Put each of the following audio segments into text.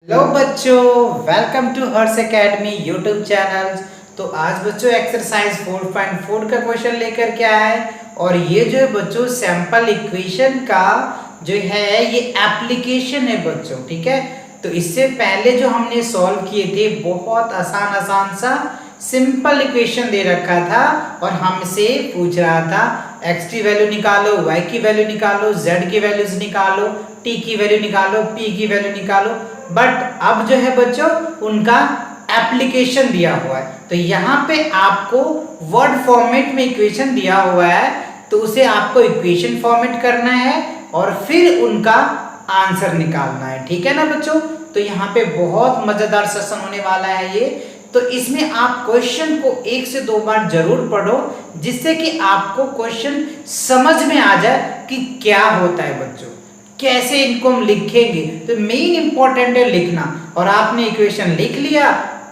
Hello बच्चों, welcome to Harsh academy YouTube channel. तो आज बच्चों एक्सरसाइज 4.4 का क्वेश्चन लेकर के आया है और ये जो है बच्चों सैंपल इक्वेशन का जो है ये एप्लीकेशन है बच्चों। ठीक है, तो इससे पहले जो हमने सॉल्व किए थे बहुत आसान आसान सा सिंपल इक्वेशन दे रखा था और हमसे पूछ रहा था x की वैल्यू निकालो, y की वैल्यू निकालो, z की वैल्यूज निकालो, t की वैल्यू निकालो, p की वैल्यू निकालो। बट अब जो है बच्चों उनका एप्लीकेशन दिया हुआ है, तो यहाँ पे आपको वर्ड फॉर्मेट में इक्वेशन दिया हुआ है, तो उसे आपको इक्वेशन फॉर्मेट करना है और फिर उनका आंसर निकालना है। ठीक है ना बच्चों, तो यहाँ पे बहुत मजेदार सेशन होने वाला है ये। तो इसमें आप क्वेश्चन को 1 से 2 बार जरूर पढ़ो जिससे कि आपको क्वेश्चन समझ में आ जाए कि क्या होता है बच्चों, कैसे इनको हम लिखेंगे। तो मेन इंपॉर्टेंट है लिखना, और आपने इक्वेशन लिख लिया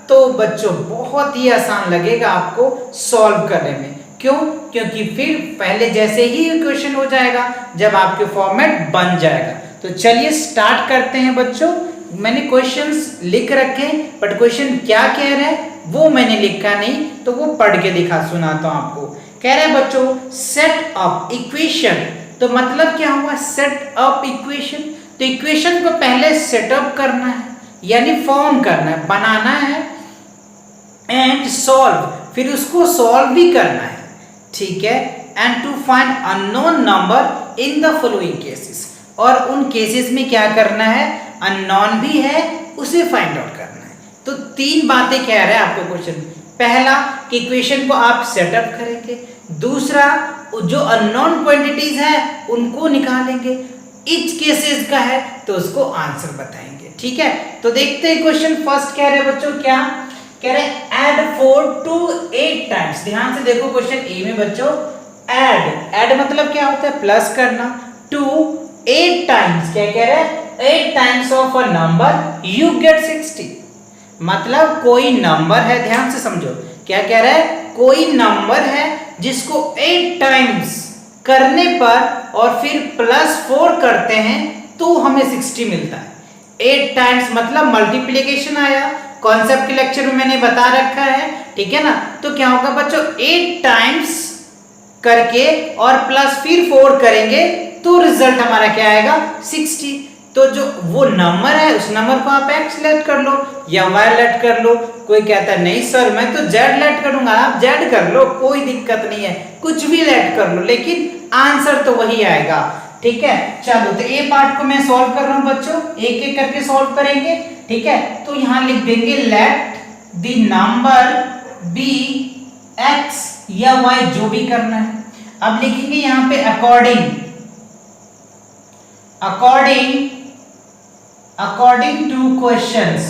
तो बच्चों बहुत ही आसान लगेगा आपको सॉल्व करने में। क्यों? क्योंकि फिर पहले जैसे ही इक्वेशन हो जाएगा जब आपके फॉर्मेट बन जाएगा। तो चलिए स्टार्ट करते हैं बच्चों। मैंने क्वेश्चंस लिख रखे बट क्वेश्चन क्या कह रहे हैं वो मैंने लिखा नहीं, तो वो पढ़ के दिखा सुनाता हूं आपको। कह रहे हैं बच्चों सेट अप इक्वेशन, तो मतलब क्या हुआ सेट अप इक्वेशन। तो इक्वेशन को पहले सेटअप करना है यानी फॉर्म करना है, बनाना है, एंड सॉल्व, फिर उसको सॉल्व भी करना है। ठीक है, and to find unknown number in the following cases, और उन केसेस में क्या करना है, अननोन भी है उसे फाइंड आउट करना है। तो 3 बातें कह रहा है आपको क्वेश्चन। पहला कि इक्वेशन को आप सेटअप करेंगे, दूसरा जो अननोन क्वांटिटीज है उनको निकालेंगे, इच केसेस का है तो उसको आंसर बताएंगे। ठीक है, तो देखते हैं क्वेश्चन फर्स्ट कह रहे हैं बच्चों, क्या कह रहे हैं, ऐड 4 to 8 टाइम्स। ध्यान से देखो क्वेश्चन ए में बच्चों, ऐड मतलब क्या होता है, प्लस करना, टू 8 टाइम्स, क्या कह रहे हैं, 8 times of a number you get 60। मतलब कोई नंबर है, ध्यान से समझो, क्या कह रहा है, कोई नंबर है जिसको 8 टाइम्स करने पर और फिर +4 करते हैं तो हमें 60 मिलता है। 8 टाइम्स मतलब मल्टीप्लिकेशन आया, कॉन्सेप्ट के लेक्चर में मैंने बता रखा है। ठीक है ना, तो क्या होगा बच्चों, 8 टाइम्स करके और प्लस फिर 4 करेंगे तो रिजल्ट हमारा क्या आएगा, 60। तो जो वो नंबर है उस नंबर को आप x लेट कर लो या y लेट कर लो। कोई कहता है नहीं सर मैं तो z लेट करूंगा, आप z कर लो, कोई दिक्कत नहीं है, कुछ भी लेट कर लो, लेकिन आंसर तो वही आएगा। ठीक है, चलो तो ए पार्ट को मैं सॉल्व कर रहा हूं बच्चों, एक एक करके सॉल्व करेंगे। ठीक है, तो यहां लिख देंगे let the number be x या y, जो भी करना है। अब लिखेंगे यहां पे अकॉर्डिंग टू क्वेश्चंस।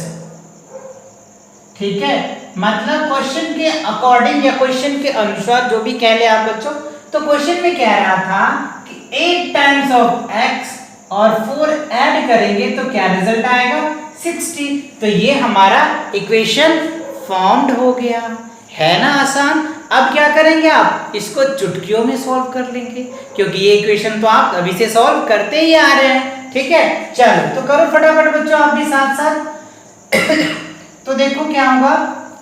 ठीक है, मतलब क्वेश्चन के अकॉर्डिंग या क्वेश्चन के अनुसार जो भी कह ले आप बच्चों। तो क्वेश्चन में कह रहा था कि 8 टाइम्स ऑफ x और 4 ऐड करेंगे तो क्या रिजल्ट आएगा, 60। तो ये हमारा इक्वेशन फॉर्म्ड हो गया, है ना आसान। अब क्या करेंगे, आप इसको चुटकियों में सॉल्व कर लेंगे क्योंकि ये इक्वेशन तो आप अभी से सॉल्व करते ही आ रहे हैं। ठीक है, चलो तो करो फटाफट बच्चों आप भी साथ साथ। तो देखो क्या होगा,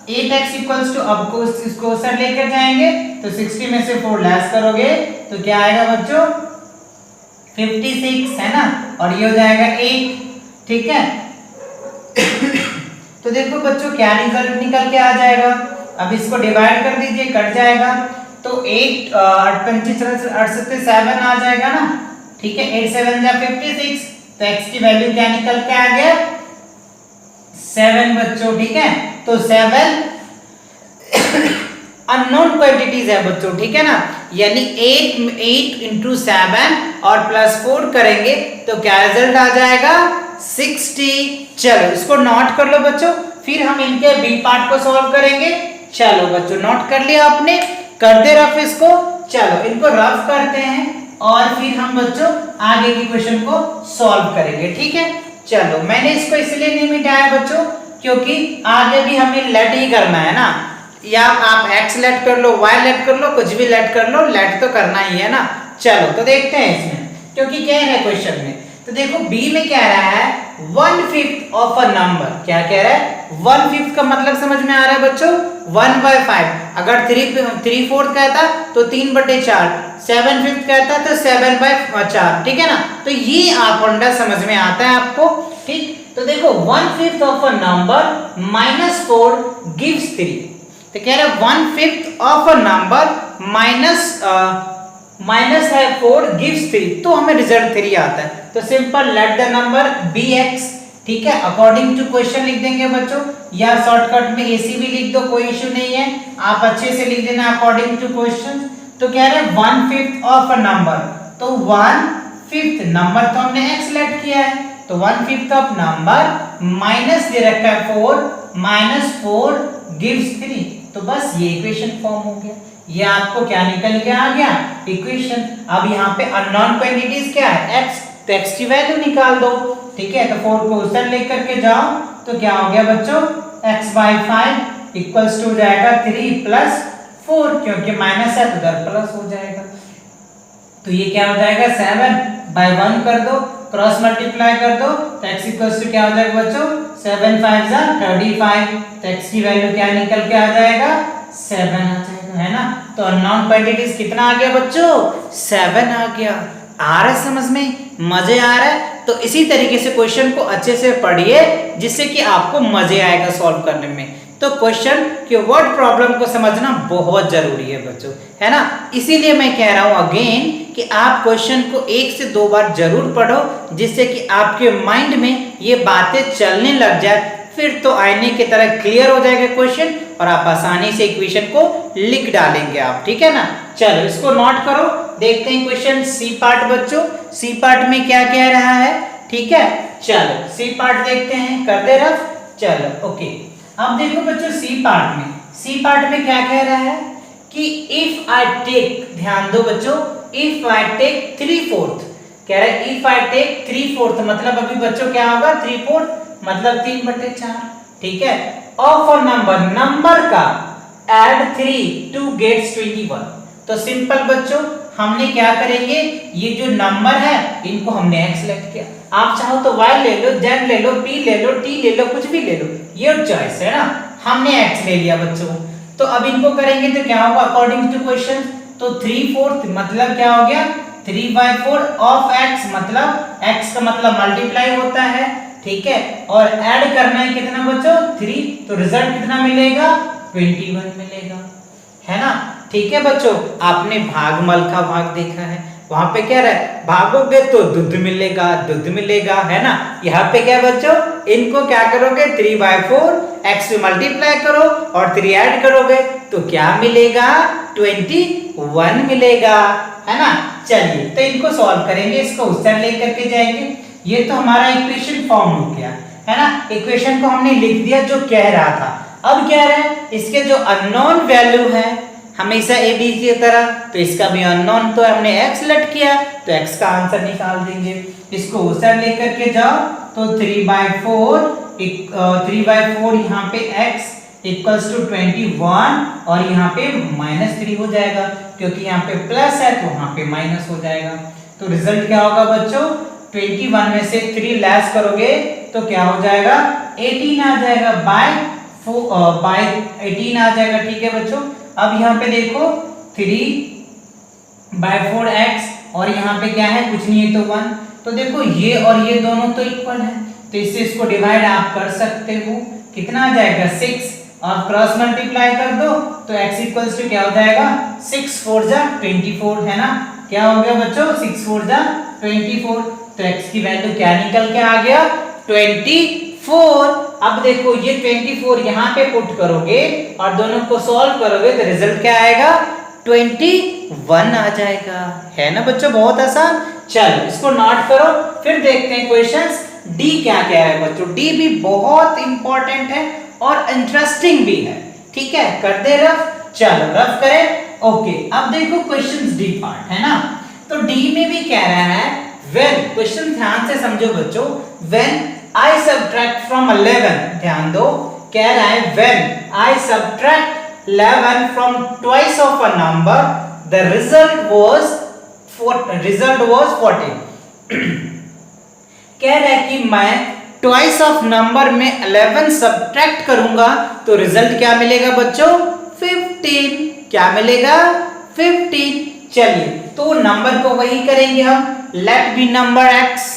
8x इक्वल्स टू, अब को इसको सर लेकर जाएंगे तो 60 में से 4 लेस करोगे तो क्या आएगा बच्चों, 56 है ना, और ये हो जाएगा 8। ठीक है, तो देखो बच्चों क्या रिजल्ट निकल के आ जाएगा। अब इसको डिवाइड कर दीजिए, कट जाएगा तो 8 8 7 आ जाएगा ना। ठीक है, 8 7 जा 56, तो x की वैल्यू क्या निकल के आ गया, 7 बच्चों। ठीक है, तो 7 अननोन क्वांटिटीज है बच्चों। ठीक है ना, यानी 8 into 7 और +4 करेंगे तो क्या रिजल्ट आ जाएगा, 60। चलो इसको नोट कर लो बच्चों, फिर हम इनके बी पार्ट को सॉल्व करेंगे। चलो बच्चों नोट कर लिया आपने, कर दे रफ इसको। चलो इनको रफ करते हैं और फिर हम बच्चों आगे की क्वेश्चन को सॉल्व करेंगे। ठीक है, चलो मैंने इसको इसलिए नहीं मिटाया बच्चों क्योंकि आगे भी हमें लेट ही करना है ना, या आप x लेट कर लो, y लेट कर लो, कुछ भी लेट कर लो, लेट तो करना ही है ना। चलो तो देखते हैं इसमें, क्योंकि क्या है क्वेश्चन में तो देखो बी में क्या रहा है 1/5 ऑफ अ नंबर, क्या कह रहा है 1/5 का मतलब समझ में आ रहा है बच्चों 1/5। अगर 3/4 कहता तो 3/4, 7/5 कहता तो 7/4, ठीक है ना। तो ये आप फंडा समझ में आता है आपको, ठीक। तो देखो 1/5 ऑफ अ नंबर -4 गिव्स 3। तो कह रहा है 1/5 ऑफ अ नंबर माइनस है 4 गिव्स 3, तो हमें रिजल्ट 3 आता है। तो simple let the number be x, ठीक है, अकॉर्डिंग टू क्वेश्चन लिख देंगे बच्चों, या शॉर्टकट में एसी भी लिख दो, कोई इश्यू नहीं है, आप अच्छे से लिख देना अकॉर्डिंग टू क्वेश्चन। तो कह रहे हैं 1/5 ऑफ अ नंबर, तो 1/5 नंबर तो हमने एक्स लेट किया है, तो 1/5 ऑफ नंबर माइनस दे रखा है 4, -4 गिव्स 3, तो बस ये इक्वेशन फॉर्म हो गया। ये आपको क्या निकल के आ गया इक्वेशन। अब यहाँ पे अननोन क्वांटिटीज क्या है x, तो x की वैल्यू निकाल दो, ठीक है। तो 4 को उधर लेकर के जाओ, तो क्या हो गया बच्चों x/5 इक्वल्स टू जाएगा 3 + 4, क्योंकि माइनस है तो उधर प्लस हो जाएगा। तो ये क्या हो जाएगा 7/1 कर दो, क्रॉस मल्टीप्लाई कर दो, तो x इक्वल्स टू क्या हो जाएगा बच्चों 7×5 = 35, तो x की वैल्यू क्या निकल के आ जाएगा 7 आ जाएगा, है ना। तो अननोन क्वांटिटीज कितना आ गया बच्चों 7 आ गया। आ रहा है समझ में, मजे आ रहा है। तो इसी तरीके से क्वेश्चन को अच्छे से पढ़िए, जिससे कि आपको मजे आएगा सॉल्व करने में। तो क्वेश्चन के वर्ड प्रॉब्लम को समझना बहुत जरूरी है बच्चों, है ना। इसीलिए मैं कह रहा हूं अगेन कि आप क्वेश्चन को 1 से 2 बार जरूर पढ़ो, जिससे कि आपके माइंड में ये बातें चलने लग जाए, फिर तो आईने की तरह क्लियर हो जाएगा क्वेश्चन, और आप आसानी से इक्वेशन को लिख डालेंगे आप, ठीक है ना। चलो इसको नोट करो, देखते हैं क्वेश्चन सी पार्ट बच्चों। सी पार्ट में क्या कह रहा है, ठीक है। चलो सी पार्ट देखते हैं, कर दे रफ, चलो ओके। अब देखो बच्चों सी पार्ट में क्या कह रहा है कि इफ आई टेक, ध्यान दो बच्चों, इफ आई टेक 3/4, कह रहा है इफ आई टेक 3/4 मतलब अभी बच्चों क्या होगा 3/4 मतलब 3/4, ठीक है। ऑफ अ नंबर का एड 3 टू गेट्स 21। तो सिंपल बच्चों हमने क्या करेंगे, ये जो नंबर है इनको हमने x सेलेक्ट किया, आप चाहो तो y ले लो, z ले लो, p ले लो, t ले लो, कुछ भी ले लो, ये चॉइस है ना। हमने x ले लिया बच्चों, तो अब इनको करेंगे तो क्या होगा अकॉर्डिंग टू क्वेश्चन, तो 3/4 मतलब क्या हो गया 3/4 ऑफ x, मतलब x का मतलब मल्टीप्लाई होता है, ठीक है, और ऐड करना है कितना बच्चों 3, तो रिजल्ट कितना मिलेगा 21 मिलेगा, है ना। ठीक है बच्चों, आपने भागमल का भाग देखा है, वहां पे क्या रहा है भागोगे तो दूध मिलेगा, है ना। यहाँ पे क्या बच्चों, इनको क्या करोगे 3/4 x से मल्टीप्लाई करो और 3 ऐड करोगे तो क्या मिलेगा 21 मिलेगा, है ना। चलिए तो इनको सॉल्व करेंगे, इसको उस साइड लेकर के जाएंगे। ये तो हमारा इक्वेशन फॉर्म हो गया, है ना। इक्वेशन को हमने लिख दिया जो कह रहा था। अब क्या है इसके जो अननोन वैल्यू है हमेशा ए बी की तरह, तो इसका भी अननोन तो हमने x सेलेक्ट किया, तो x का आंसर निकाल देंगे। इसको उस साइड लेकर के जाओ तो 3/4 यहाँ पे x इक्वल्स टू 21 और यहाँ पे -3 हो जाएगा, क्योंकि यहाँ पे प्लस है तो वहाँ पे माइनस हो जाएगा। तो रिजल्ट क्या होगा बच्चों 21 में से 3 लेस करोगे तो क्या हो जाएगा 18 आ जाएगा, बाय 18 आ जाएगा, ठीक है बच्चों। अब यहाँ पे देखो 3/4x और यहाँ पे क्या है कुछ नहीं है तो 1, तो देखो ये और ये दोनों तो इक्वल है, तो इससे इसको डिवाइड आप कर सकते हो, कितना आ जाएगा 6, और क्रॉस मल्टीप्लाई कर दो तो x इक्वल्स टू क्या हो जाएगा 6×4 = 24, है ना। क्या हो गया बच्चों 6×4 = 24, तो x की वैल्यू क्या निकल के आ गया 24। अब देखो ये 24 यहाँ पे पुट करोगे और दोनों को सॉल्व करोगे तो रिजल्ट क्या आएगा 21 आ जाएगा, है ना बच्चों, बहुत आसान। चलो इसको नोट करो, फिर देखते हैं क्वेश्चंस। डी क्या कह रहा है बच्चों, डी भी बहुत इंपॉर्टेंट है और इंटरेस्टिंग भी है, ठीक है। कर दे रफ, चलो रफ करें, ओके। अब देखो क्वेश्चंस डी पार्ट है ना, तो डी में भी कह रहा है व्हेन, क्वेश्चन ध्यान से समझो बच्चों, व्हेन I subtract from 11, ध्यान दो, कह रहा है when I subtract 11 from twice of a number, the result was 14. कह रहा है कि मैं ट्वाइस ऑफ नंबर में 11 सब्ट्रैक्ट करूंगा तो रिजल्ट क्या मिलेगा बच्चों? 15। क्या मिलेगा? 15। चलिए तो नंबर को वही करेंगे हम, लेट बी नंबर x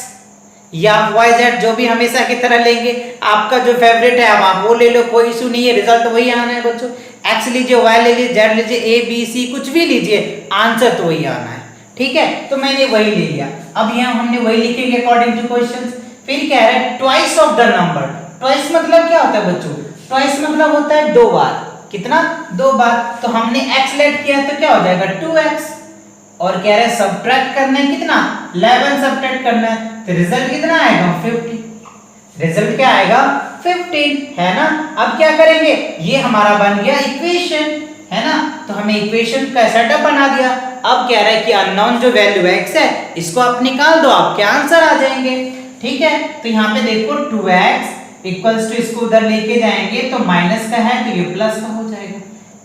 या वाई जेड, जो भी हमेशा की तरह लेंगे। आपका जो फेवरेट है अब आप वो ले लो, कोई इशू नहीं है, रिजल्ट वही आना है बच्चों। एक्स लीजिए, वाई ले लीजिए, जेड लीजिए, ए बी सी कुछ भी लीजिए, आंसर तो वही आना है। ठीक है, तो मैंने वही ले लिया। अब यहाँ हमने वही लिखेंगे अकॉर्डिंग टू क्वेश्चन। फिर कह रहा है twice of the number. Twice मतलब क्या होता है बच्चों? ट्वाइस मतलब होता है 2 बार। कितना? 2 बार। तो हमने x लेट किया तो क्या हो जाएगा? 2x। और कह रहे हैं सब्ट्रैक्ट करना है कितना? 11 सब्ट्रैक्ट करना है, तो रिजल्ट कितना आएगा? 50। रिजल्ट क्या आएगा? 15, है ना। अब क्या करेंगे? ये हमारा बन गया इक्वेशन, है ना। तो हमें इक्वेशन का सेटअप बना दिया। अब कह रहा है कि अननोन जो वैल्यू x है इसको आप निकाल दो, आपके आंसर आ जाएंगे। ठीक है, तो यहाँ पे देखो 2x इक्वल्स टू, इसको उधर लेके जाएंगे तो माइनस का है तो ये प्लस का हो जाएगा।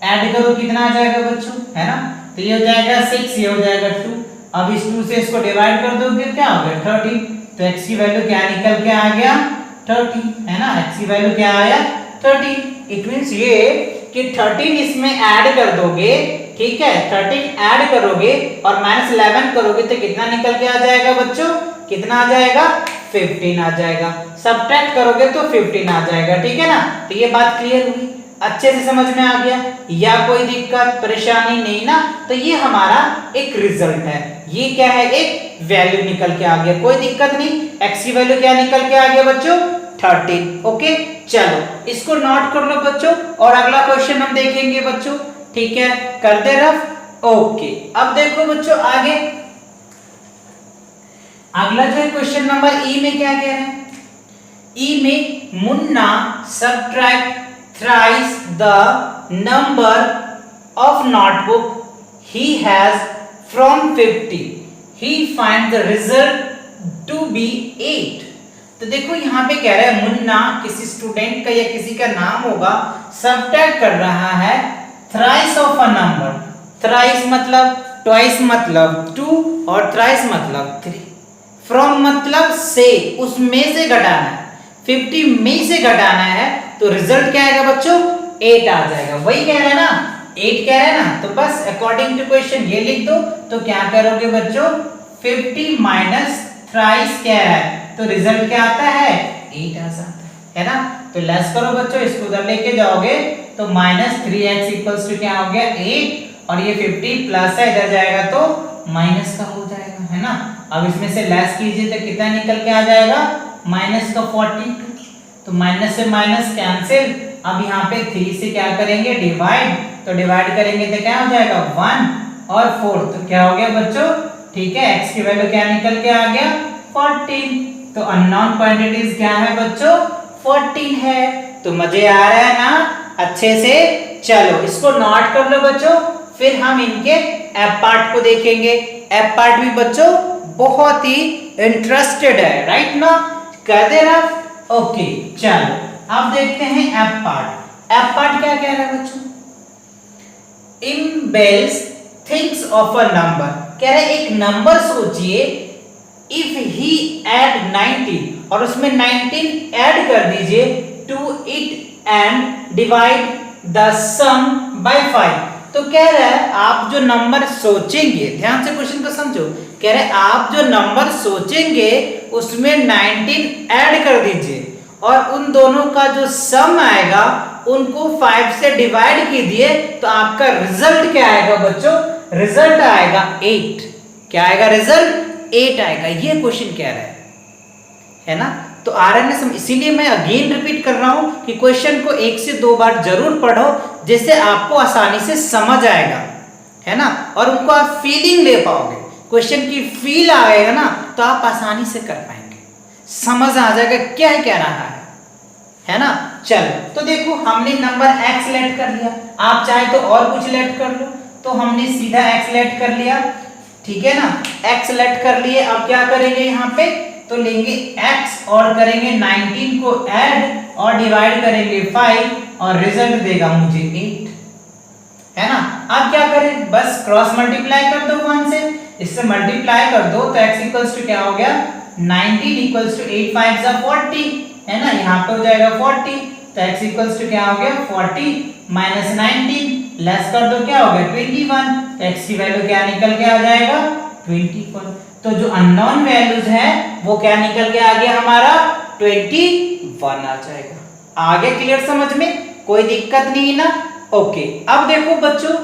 ऐड करो कितना आ जाएगा बच्चों? है ना, तो ये हो जाएगा 6, ये हो जाएगा 2। अब इस 2 से इसको डिवाइड कर दोगे क्या हो गया? 30। तो x की वैल्यू क्या निकल के आ गया? 30, है ना। x की वैल्यू क्या आया? 30। इट मींस ये कि 13 इसमें ऐड कर दोगे, ठीक है, 13 ऐड करोगे और -11 करोगे तो कितना निकल के आ जाएगा बच्चों? कितना आ जाएगा? 15 आ जाएगा। सब्ट्रैक्ट करोगे तो 15 आ जाएगा। ठीक है ना, तो ये बात क्लियर हुई, अच्छे से समझ में आ गया, या कोई दिक्कत परेशानी नहीं ना। तो ये हमारा एक रिजल्ट है, ये क्या है? एक वैल्यू निकल के आ गया, कोई दिक्कत नहीं। x की वैल्यू क्या निकल के आ गया बच्चों? 13। ओके, चलो इसको नोट कर लो बच्चों, और अगला क्वेश्चन हम देखेंगे बच्चों। ठीक है, कर दे रफ। ओके, अब देखो बच्चों आगे अगला जो है क्वेश्चन नंबर ई में क्या कह रहे हैं? ई में Munna subtract thrice the number of notebook he has from 50. He finds the result to be 8. तो देखो यहाँ पे कह रहा है मुन्ना किसी स्टूडेंट का या किसी का नाम होगा, सब्ट्रैक्ट कर रहा है thrice of a number. Thrice मतलब ट्वाइस मतलब 2 और थ्राइस मतलब 3। फ्रॉम मतलब से, उसमें से घटाना है, 50 में से घटाना है, तो रिजल्ट क्या आएगा बच्चों? 8 आ जाएगा। वही कह रहा है ना, 8 कह रहा है ना, तो बस अकॉर्डिंग टू क्वेश्चन ये लिख दो। तो क्या करोगे बच्चों? 50 माइनस थ्राइस कह रहा है तो रिजल्ट क्या आता है? 8 आ जाता है ना। तो लेस करो बच्चों, इसको उधर लेके जाओगे तो -3x इक्वल्स टू क्या हो गया? 8, और ये 50 प्लस है, इधर जाएगा तो माइनस का हो जाएगा, है ना। अब इसमें से लेस कीजिए तो कितना निकल के आ जाएगा? माइनस का 42। तो माइनस से माइनस कैंसिल। अब यहाँ पे 3 से क्या करेंगे? डिवाइड। तो डिवाइड करेंगे तो क्या हो जाएगा? 1 और 4, तो क्या हो गया बच्चों? ठीक है, x की वैल्यू क्या निकल के आ गया? 14। तो अननोन क्वांटिटीज क्या है बच्चों? 14 है। तो मजे आ रहा है ना अच्छे से? चलो इसको नोट कर लो बच्चों, फिर हम इनके एफ पार्ट को देखेंगे। एफ पार्ट भी बच्चों बहुत ही इंटरेस्टेड है, राइट ना? कर दे रहा। ओके, चलो अब देखते हैं एफ पार्ट। एफ पार्ट क्या कह रहा है बच्चों? इम्बेल्स थिंग्स ऑफ अ नंबर। कह रहे एक नंबर सोचिए, इफ ही ऐड 19 और उसमें 19 ऐड कर दीजिए to it and divide the sum by 5। तो कह रहा है आप जो नंबर सोचेंगे, ध्यान से क्वेश्चन को समझो, कह रहे आप जो नंबर सोचेंगे उसमें 19 ऐड कर दीजिए और उन दोनों का जो सम आएगा उनको 5 से डिवाइड कीजिए, तो आपका रिजल्ट क्या आएगा बच्चों? रिजल्ट आएगा 8। क्या आएगा? रिजल्ट 8 आएगा। ये क्वेश्चन कह रहा है ना। तो आ रहा है ना, इसीलिए मैं अगेन रिपीट कर रहा हूं कि क्वेश्चन को 1 से 2 बार जरूर पढ़ो, जिससे आपको आसानी से समझ आएगा, है ना, और उनको आप फीलिंग ले पाओगे। क्वेश्चन की फील आएगा ना तो आप आसानी से कर पाएंगे, समझ आ जाएगा क्या कह रहा है ना। चलो तो देखो हमने नंबर x लेट कर लिया, आप चाहे तो और कुछ लेट कर लो, तो हमने सीधा x लेट कर लिया, ठीक है ना। x लेट कर लिए, अब क्या करेंगे यहाँ पे? तो लेंगे x और करेंगे 19 को ऐड और डिवाइड करेंगे 5 और रिजल्ट देगा मुझे 8, है ना। अब क्या करें? बस क्रॉस मल्टीप्लाई कर दो 1 से, इससे मल्टीप्लाई कर दो तो x इक्वल्स टू क्या हो गया? 19 इक्वल्स टू 8 5 जा 40 है ना, यहाँ पे हो जाएगा 40, तो x इक्वल्स टू क्या हो गया 40 माइनस 19 लेस कर दो क्या हो गया 21, तो x की वैल्यू क्या निकल के आ जाएगा 21। तो जो अननोन वैल्यूज है वो क्या निकल के आ गया हमारा 21 आ जाएगा। आगे क्लियर समझ में, कोई दिक्कत नहीं ना। ओके, अब देखो बच्चों,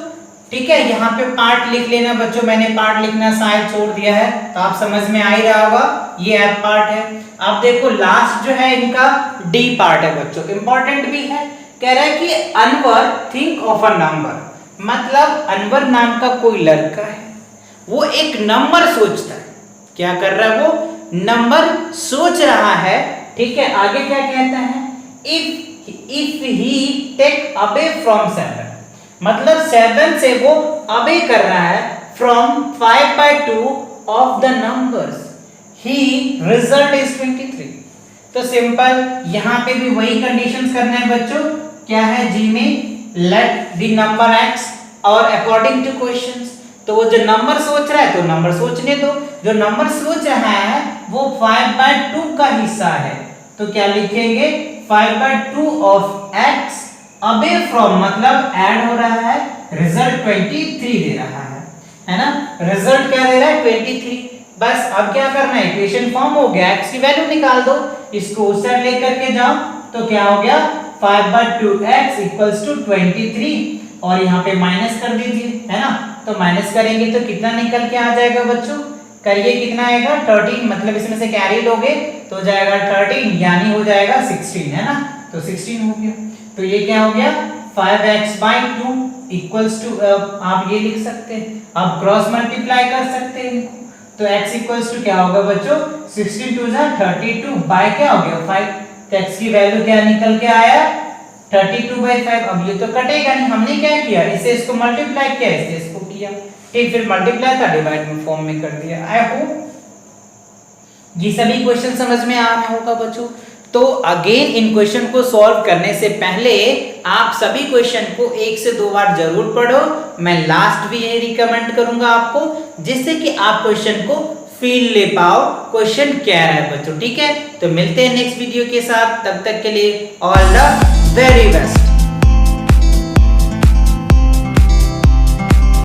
ठीक है, यहाँ पे पार्ट लिख लेना बच्चों, मैंने पार्ट लिखना शायद छोड़ दिया है, तो आप समझ में आ ही रहा होगा, ये एफ पार्ट है। अब देखो लास्ट जो है इनका डी पार्ट है बच्चों, इंपॉर्टेंट भी है। कह रहा है कि Anwar think of a number, मतलब अनवर नाम का कोई लड़का है, वो एक नंबर सोचता है। क्या कर रहा है वो? नंबर सोच रहा है, ठीक है। आगे क्या कहता है? If he take away from 7, मतलब 7 से वो अवे कर रहा है from 5/2 of the numbers, he result is 23। तो सिंपल, यहां पे भी वही कंडीशंस करना है बच्चों। क्या है जी में? लेट द नंबर x और अकॉर्डिंग टू क्वेश्चंस। तो वो जो नंबर सोच रहा है तो नंबर सोचने दो, जो नंबर सोच रहा है वो 5/2 का हिस्सा है, तो क्या लिखेंगे 5/2 ऑफ x अबे फ्रॉम, मतलब ऐड हो रहा है, रिजल्ट 23 दे रहा है ना। रिजल्ट क्या दे रहा है 23। बस अब क्या करना है, इक्वेशन फॉर्म हो गया, x की वैल्यू निकाल दो, इसको उस साइड लेकर के जाओ, तो क्या हो गया 5/2x इक्वल्स टू 23, और यहाँ पे माइनस कर दीजिए, है ना। तो माइनस करेंगे तो कितना निकल के आ जाएगा बच्चों? करिए, कितना आएगा 13, मतलब इसमें से कैरी लोगे तो हो जाएगा 13, यानी हो जाएगा 16, है ना। तो 16 हो गया, तो ये क्या हो गया 5x/2 इक्वल्स टू, आप ये लिख सकते हैं, आप क्रॉस मल्टीप्लाई कर सकते हैं इनको, तो x इक्वल्स टू क्या होगा बच्चों 16 2 32 बाय क्या हो गया 5, तो x की वैल्यू क्या निकल के आया 32/5। अब ये तो कटेगा नहीं, हमने क्या किया, इसे इसको मल्टीप्लाई किया, इसे इसको किया, ठीक, फिर मल्टीप्लाई था डिवाइड में फॉर्म में कर दिया। आई होप ये सभी क्वेश्चन समझ में आ रहा होगा बच्चों। तो अगेन इन क्वेश्चन को सॉल्व करने से पहले आप सभी क्वेश्चन को 1 से 2 बार जरूर पढ़ो। मैं लास्ट भी यही रिकमेंड करूंगा आपको, जिससे कि आप क्वेश्चन को फील ले पाओ क्वेश्चन क्या है बच्चों, ठीक है। तो मिलते हैं नेक्स्ट वीडियो के साथ, तब तक के लिए ऑल द वेरी बेस्ट।